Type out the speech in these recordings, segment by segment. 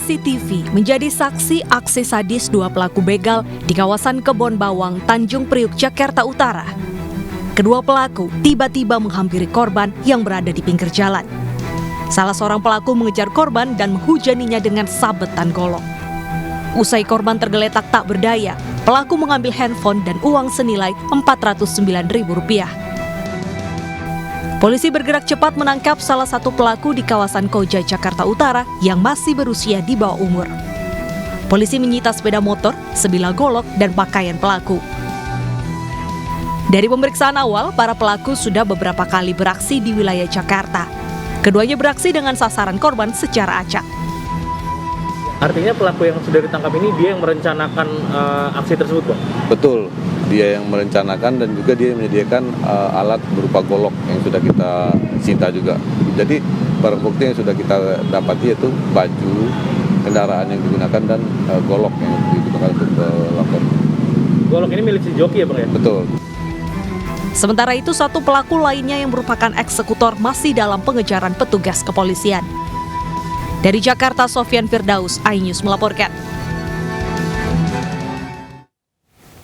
CCTV menjadi saksi aksi sadis dua pelaku begal di kawasan Kebon Bawang, Tanjung Priuk, Jakarta Utara. Kedua pelaku tiba-tiba menghampiri korban yang berada di pinggir jalan. Salah seorang pelaku mengejar korban dan menghujaninya dengan sabetan golok. Usai korban tergeletak tak berdaya, pelaku mengambil handphone dan uang senilai Rp409.000. Polisi bergerak cepat menangkap salah satu pelaku di kawasan Koja, Jakarta Utara yang masih berusia di bawah umur. Polisi menyita sepeda motor, sebilah golok, dan pakaian pelaku. Dari pemeriksaan awal, para pelaku sudah beberapa kali beraksi di wilayah Jakarta. Keduanya beraksi dengan sasaran korban secara acak. Artinya pelaku yang sudah ditangkap ini dia yang merencanakan aksi tersebut, Bang? Betul, dia yang merencanakan dan juga dia menyediakan alat berupa golok yang sudah kita sita juga. Jadi barang bukti yang sudah kita dapati yaitu baju, kendaraan yang digunakan dan golok yang digunakan untuk lapor. Golok ini milik si joki ya, Bang ya? Betul. Sementara itu, satu pelaku lainnya yang merupakan eksekutor masih dalam pengejaran petugas kepolisian. Dari Jakarta, Sofyan Firdaus, iNews melaporkan.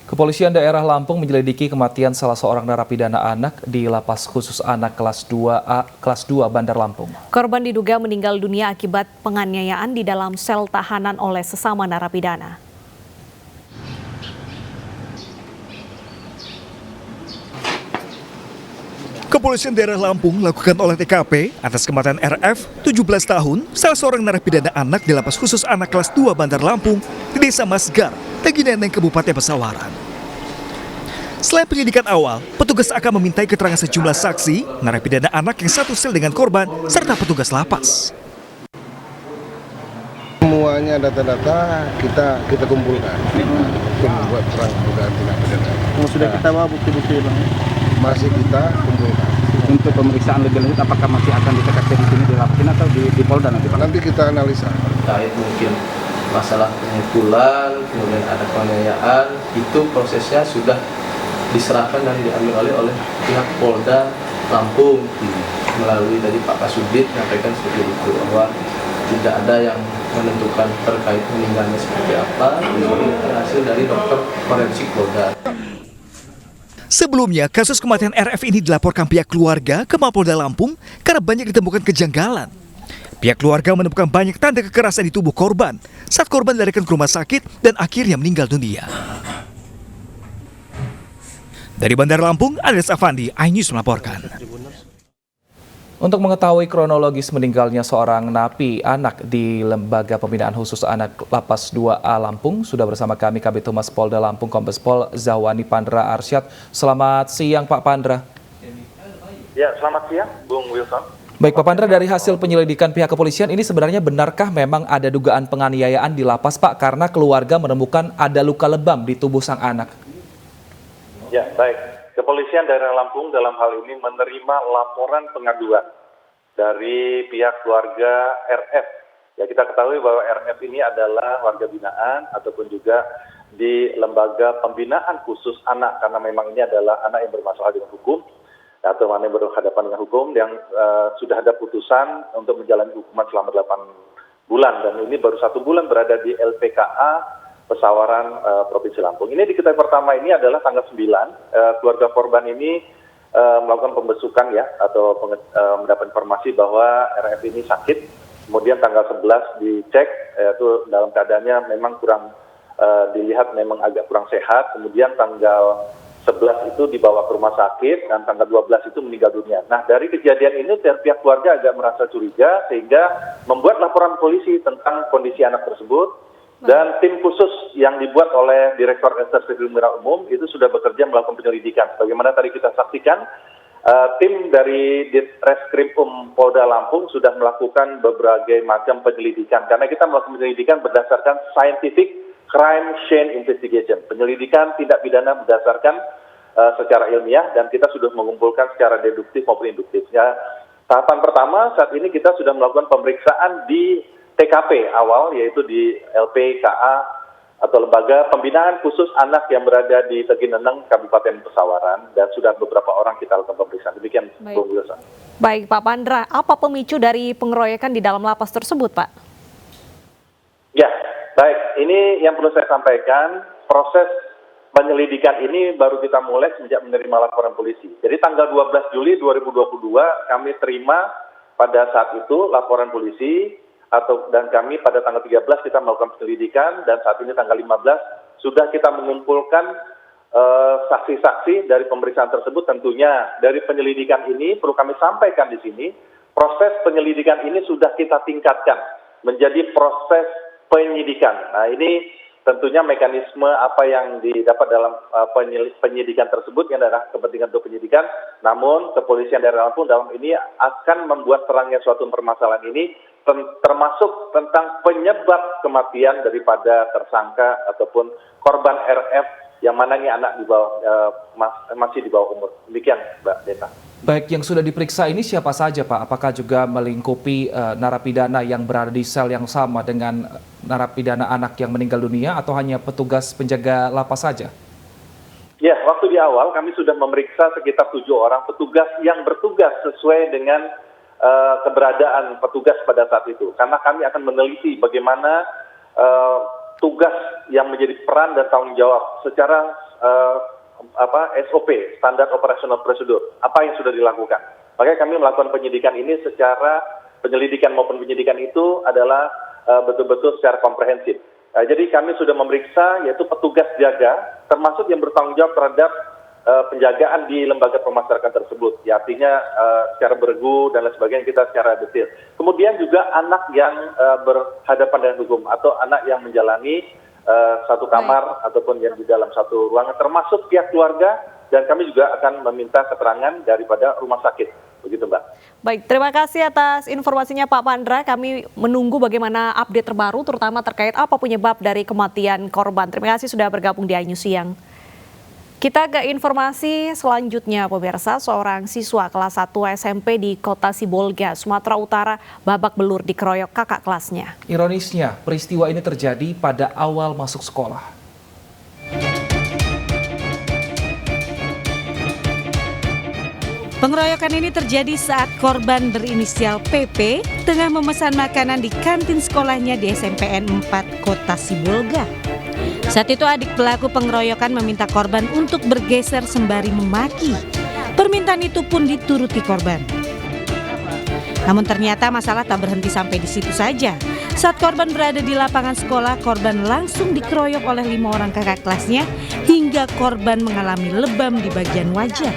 Kepolisian daerah Lampung menyelidiki kematian salah seorang narapidana anak di Lapas Khusus Anak kelas 2 Bandar Lampung. Korban diduga meninggal dunia akibat penganiayaan di dalam sel tahanan oleh sesama narapidana. Kepolisian daerah Lampung lakukan olah TKP atas kematian RF, 17 tahun, salah seorang narapidana anak di Lapas Khusus Anak kelas 2 Bandar Lampung di Desa Masgar, Tegineneng, Kabupaten Pesawaran. Selain penyidikan awal, petugas akan memintai keterangan sejumlah saksi, narapidana anak yang satu sel dengan korban, serta petugas lapas. Semuanya data-data kita kumpulkan untuk membuat terang dugaan tindak pidana. Sudah kita bawa bukti-bukti, Bang? Masih kita kumpulkan. Untuk pemeriksaan lebih lanjut, apakah masih akan di TKP di sini di Lampung atau di Polda nanti, Pak? Nanti kita analisa. Terkait mungkin masalah pemukulan, kemudian ada penganiayaan, itu prosesnya sudah diserahkan dan diambil oleh pihak Polda Lampung melalui tadi Pak Kasubdit menyampaikan seperti itu bahwa tidak ada yang menentukan terkait meninggalnya seperti apa, ini hasil dari dokter forensik Polda. Sebelumnya, kasus kematian RF ini dilaporkan pihak keluarga ke Mapolda Lampung karena banyak ditemukan kejanggalan. Pihak keluarga menemukan banyak tanda kekerasan di tubuh korban saat korban dilarikan ke rumah sakit dan akhirnya meninggal dunia. Dari Bandar Lampung, Ades Afandi, iNews melaporkan. Untuk mengetahui kronologis meninggalnya seorang napi anak di Lembaga Pembinaan Khusus Anak Lapas 2A Lampung, sudah bersama kami Kabid Humas Polda Lampung Kombes Pol Zawani Pandra Arsyad. Selamat siang Pak Pandra. Ya, selamat siang Bung Wilson. Baik Pak Pandra, dari hasil penyelidikan pihak kepolisian ini sebenarnya benarkah memang ada dugaan penganiayaan di lapas Pak karena keluarga menemukan ada luka lebam di tubuh sang anak? Ya, baik. Kepolisian daerah Lampung dalam hal ini menerima laporan pengaduan dari pihak keluarga RF. Ya, kita ketahui bahwa RF ini adalah warga binaan ataupun juga di lembaga pembinaan khusus anak karena memang ini adalah anak yang bermasalah dengan hukum atau mana yang berhadapan dengan hukum yang sudah ada putusan untuk menjalani hukuman selama 8 bulan dan ini baru 1 bulan berada di LPKA Pesawaran Provinsi Lampung. Ini diketahui pertama ini adalah tanggal 9, keluarga korban ini melakukan pembesukan ya atau mendapat informasi bahwa RF ini sakit. Kemudian tanggal 11 dicek itu dalam keadaannya memang kurang dilihat memang agak kurang sehat. Kemudian tanggal 11 itu dibawa ke rumah sakit dan tanggal 12 itu meninggal dunia. Nah, dari kejadian ini pihak keluarga agak merasa curiga sehingga membuat laporan polisi tentang kondisi anak tersebut. Dan tim khusus yang dibuat oleh Direktur Reserse Kriminal Umum itu sudah bekerja melakukan penyelidikan. Bagaimana tadi kita saksikan, tim dari Ditreskrimum Polda Lampung sudah melakukan berbagai macam penyelidikan. Karena kita melakukan penyelidikan berdasarkan Scientific Crime Chain Investigation. Penyelidikan tindak pidana berdasarkan secara ilmiah dan kita sudah mengumpulkan secara deduktif maupun induktif. Ya, tahapan pertama saat ini kita sudah melakukan pemeriksaan di TKP awal yaitu di LPKA atau Lembaga Pembinaan Khusus Anak yang berada di Tegineneng, Kabupaten Pesawaran dan sudah beberapa orang kita lakukan pemeriksaan. Demikian, Bung Wilson. Baik Pak Pandra, apa pemicu dari pengeroyokan di dalam lapas tersebut Pak? Baik, ini yang perlu saya sampaikan, proses penyelidikan ini baru kita mulai sejak menerima laporan polisi. Jadi tanggal 12 Juli 2022 kami terima pada saat itu laporan polisi, dan kami pada tanggal 13 kita melakukan penyelidikan, dan saat ini tanggal 15 sudah kita mengumpulkan saksi-saksi dari pemeriksaan tersebut. Tentunya dari penyelidikan ini perlu kami sampaikan di sini, proses penyelidikan ini sudah kita tingkatkan menjadi proses penyidikan. Nah, ini tentunya mekanisme apa yang didapat dalam penyidikan tersebut yang adalah kepentingan untuk penyidikan. Namun kepolisian daerah Lampung dalam ini akan membuat terangnya suatu permasalahan ini, termasuk tentang penyebab kematian daripada tersangka ataupun korban RF yang mananya anak di bawah masih di bawah umur. Demikian, Mbak Deta. Baik, yang sudah diperiksa ini siapa saja, Pak? Apakah juga melingkupi narapidana yang berada di sel yang sama dengan narapidana anak yang meninggal dunia, atau hanya petugas penjaga lapas saja? Ya, waktu di awal kami sudah memeriksa sekitar 7 orang petugas yang bertugas sesuai dengan keberadaan petugas pada saat itu. Karena kami akan meneliti bagaimana tugas yang menjadi peran dan tanggung jawab secara SOP, standar operasional prosedur, apa yang sudah dilakukan. Makanya kami melakukan penyidikan ini secara penyelidikan maupun penyidikan itu adalah betul-betul secara komprehensif. Jadi kami sudah memeriksa yaitu petugas jaga, termasuk yang bertanggung jawab terhadap penjagaan di lembaga pemasyarakatan tersebut. Ya, artinya secara beregu dan lain sebagainya kita secara detail. Kemudian juga anak yang berhadapan dengan hukum atau anak yang menjalani satu kamar ataupun yang di dalam satu ruangan, termasuk pihak keluarga, dan kami juga akan meminta keterangan daripada rumah sakit. Begitu, Mbak. Baik, terima kasih atas informasinya Pak Pandra. Kami menunggu bagaimana update terbaru terutama terkait apa penyebab dari kematian korban. Terima kasih sudah bergabung di iNews Siang. Kita ke informasi selanjutnya, pemirsa. Seorang siswa kelas 1 SMP di Kota Sibolga, Sumatera Utara, babak belur dikeroyok kakak kelasnya. Ironisnya, peristiwa ini terjadi pada awal masuk sekolah. Pengeroyokan ini terjadi saat korban berinisial PP tengah memesan makanan di kantin sekolahnya di SMPN 4 Kota Sibolga. Saat itu adik pelaku pengeroyokan meminta korban untuk bergeser sembari memaki. Permintaan itu pun dituruti korban. Namun ternyata masalah tak berhenti sampai di situ saja. Saat korban berada di lapangan sekolah, korban langsung dikeroyok oleh 5 orang kakak kelasnya hingga korban mengalami lebam di bagian wajah.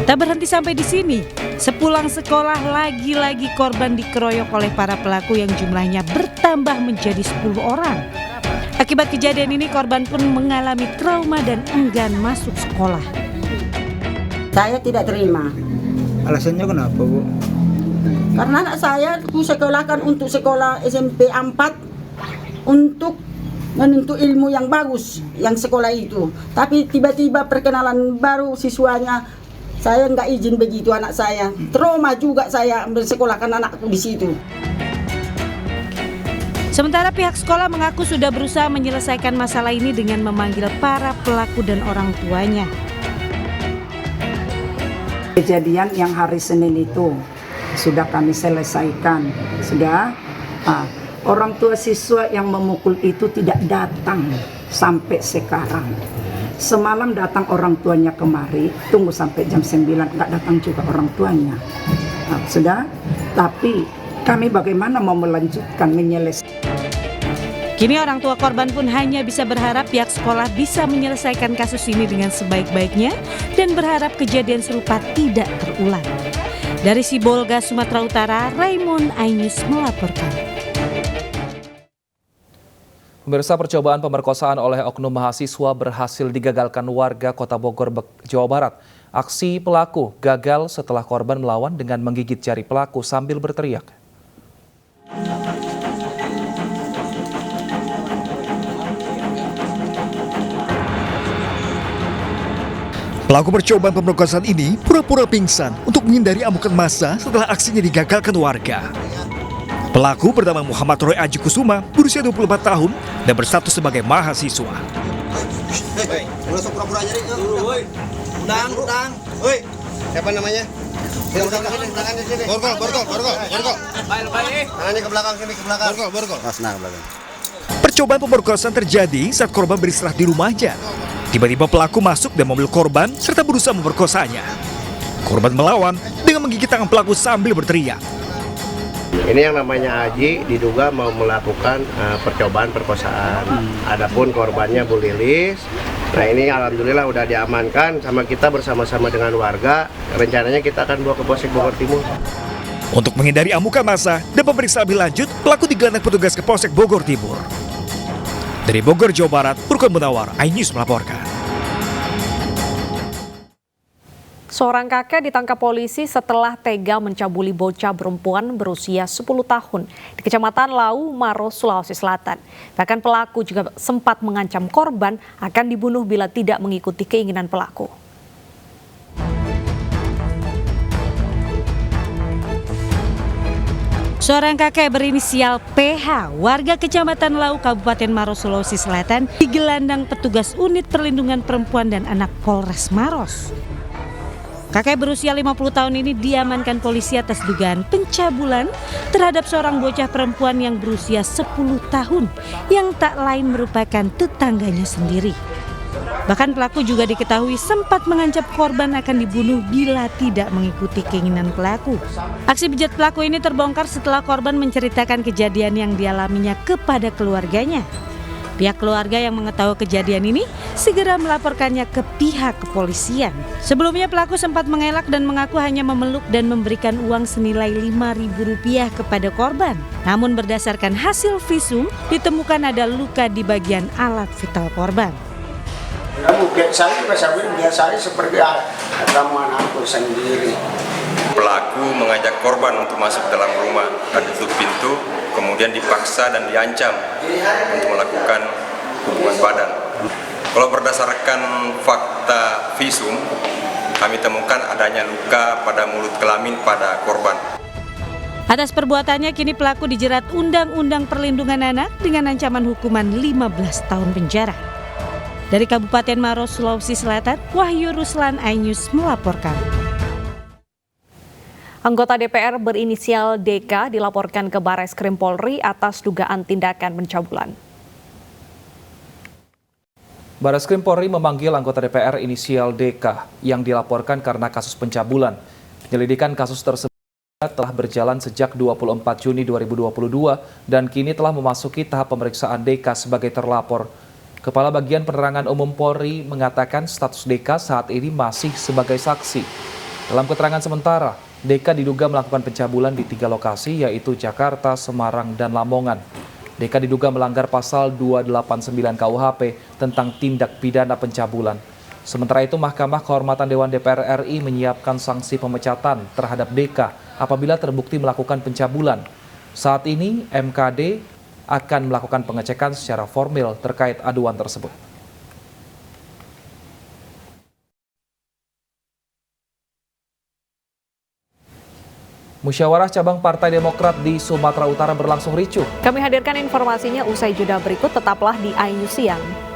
Tak berhenti sampai di sini. Sepulang sekolah lagi-lagi korban dikeroyok oleh para pelaku yang jumlahnya bertambah menjadi 10 orang. Akibat kejadian ini korban pun mengalami trauma dan enggan masuk sekolah. Saya tidak terima. Alasannya kenapa, Bu? Karena anak saya kusekolahkan untuk sekolah SMP 4 untuk menuntut ilmu yang bagus yang sekolah itu. Tapi tiba-tiba perkenalan baru siswanya, saya nggak izin begitu anak saya. Trauma juga saya bersekolahkan anakku di situ. Sementara pihak sekolah mengaku sudah berusaha menyelesaikan masalah ini dengan memanggil para pelaku dan orang tuanya. Kejadian yang hari Senin itu sudah kami selesaikan. Sudah, orang tua siswa yang memukul itu tidak datang sampai sekarang. Semalam datang orang tuanya kemari, tunggu sampai jam 9, nggak datang juga orang tuanya. Sudah, tapi kami bagaimana mau melanjutkan menyelesaikan. Kini orang tua korban pun hanya bisa berharap pihak sekolah bisa menyelesaikan kasus ini dengan sebaik-baiknya dan berharap kejadian serupa tidak terulang. Dari Sibolga, Sumatera Utara, Raymond iNews melaporkan. Pemirsa, percobaan pemerkosaan oleh oknum mahasiswa berhasil digagalkan warga Kota Bogor, Jawa Barat. Aksi pelaku gagal setelah korban melawan dengan menggigit jari pelaku sambil berteriak. Pelaku percobaan pemerkosaan ini pura-pura pingsan untuk menghindari amukan massa setelah aksinya digagalkan warga. Pelaku bernama Muhammad Roy Aji Kusuma, berusia 24 tahun dan berstatus sebagai mahasiswa. Siapa namanya? Tangannya sini. Borgol. Tangannya ke belakang sini, ke belakang. Borgol. Nah, ke belakang. Percobaan pemerkosaan terjadi saat korban beristirahat di rumahnya. Tiba-tiba pelaku masuk dan mobil korban serta berusaha memperkosanya. Korban melawan dengan menggigit tangan pelaku sambil berteriak. Ini yang namanya Aji diduga mau melakukan percobaan perkosaan. Adapun korbannya Bu Lilis. Nah ini alhamdulillah udah diamankan sama kita bersama-sama dengan warga. Rencananya kita akan bawa ke Polsek Bogor Timur. Untuk menghindari amukan massa dan pemeriksaan lebih lanjut, pelaku digelandang petugas ke Polsek Bogor Timur. Dari Bogor, Jawa Barat, Furqan Munawar, iNews melaporkan. Seorang kakek ditangkap polisi setelah tega mencabuli bocah perempuan berusia 10 tahun di Kecamatan Lau, Maros, Sulawesi Selatan. Bahkan pelaku juga sempat mengancam korban akan dibunuh bila tidak mengikuti keinginan pelaku. Seorang kakek berinisial PH, warga Kecamatan Lau, Kabupaten Maros, Sulawesi Selatan, digelandang petugas unit perlindungan perempuan dan anak Polres Maros. Kakek berusia 50 tahun ini diamankan polisi atas dugaan pencabulan terhadap seorang bocah perempuan yang berusia 10 tahun yang tak lain merupakan tetangganya sendiri. Bahkan pelaku juga diketahui sempat mengancam korban akan dibunuh bila tidak mengikuti keinginan pelaku. Aksi bejat pelaku ini terbongkar setelah korban menceritakan kejadian yang dialaminya kepada keluarganya. Pihak keluarga yang mengetahui kejadian ini segera melaporkannya ke pihak kepolisian. Sebelumnya pelaku sempat mengelak dan mengaku hanya memeluk dan memberikan uang senilai Rp5.000 kepada korban. Namun berdasarkan hasil visum ditemukan ada luka di bagian alat vital korban. Biasanya seperti kamu anakku sendiri. Pelaku mengajak korban untuk masuk dalam rumah dan tutup pintu, kemudian dipaksa dan diancam untuk melakukan hubungan badan. Kalau berdasarkan fakta visum, kami temukan adanya luka pada mulut kelamin pada korban. Atas perbuatannya kini pelaku dijerat Undang-Undang Perlindungan Anak dengan ancaman hukuman 15 tahun penjara. Dari Kabupaten Maros, Sulawesi Selatan, Wahyu Ruslan, iNews melaporkan. Anggota DPR berinisial DK dilaporkan ke Barreskrim Polri atas dugaan tindakan pencabulan. Barreskrim Polri memanggil anggota DPR inisial DK yang dilaporkan karena kasus pencabulan. Penyelidikan kasus tersebut telah berjalan sejak 24 Juni 2022 dan kini telah memasuki tahap pemeriksaan DK sebagai terlapor. Kepala Bagian Penerangan Umum Polri mengatakan status DK saat ini masih sebagai saksi. Dalam keterangan sementara, DK diduga melakukan pencabulan di 3 lokasi yaitu Jakarta, Semarang, dan Lamongan. DK diduga melanggar pasal 289 KUHP tentang tindak pidana pencabulan. Sementara itu, Mahkamah Kehormatan Dewan DPR RI menyiapkan sanksi pemecatan terhadap DK apabila terbukti melakukan pencabulan. Saat ini, MKD akan melakukan pengecekan secara formil terkait aduan tersebut. Musyawarah cabang Partai Demokrat di Sumatera Utara berlangsung ricuh. Kami hadirkan informasinya usai jeda berikut, tetaplah di iNews Siang.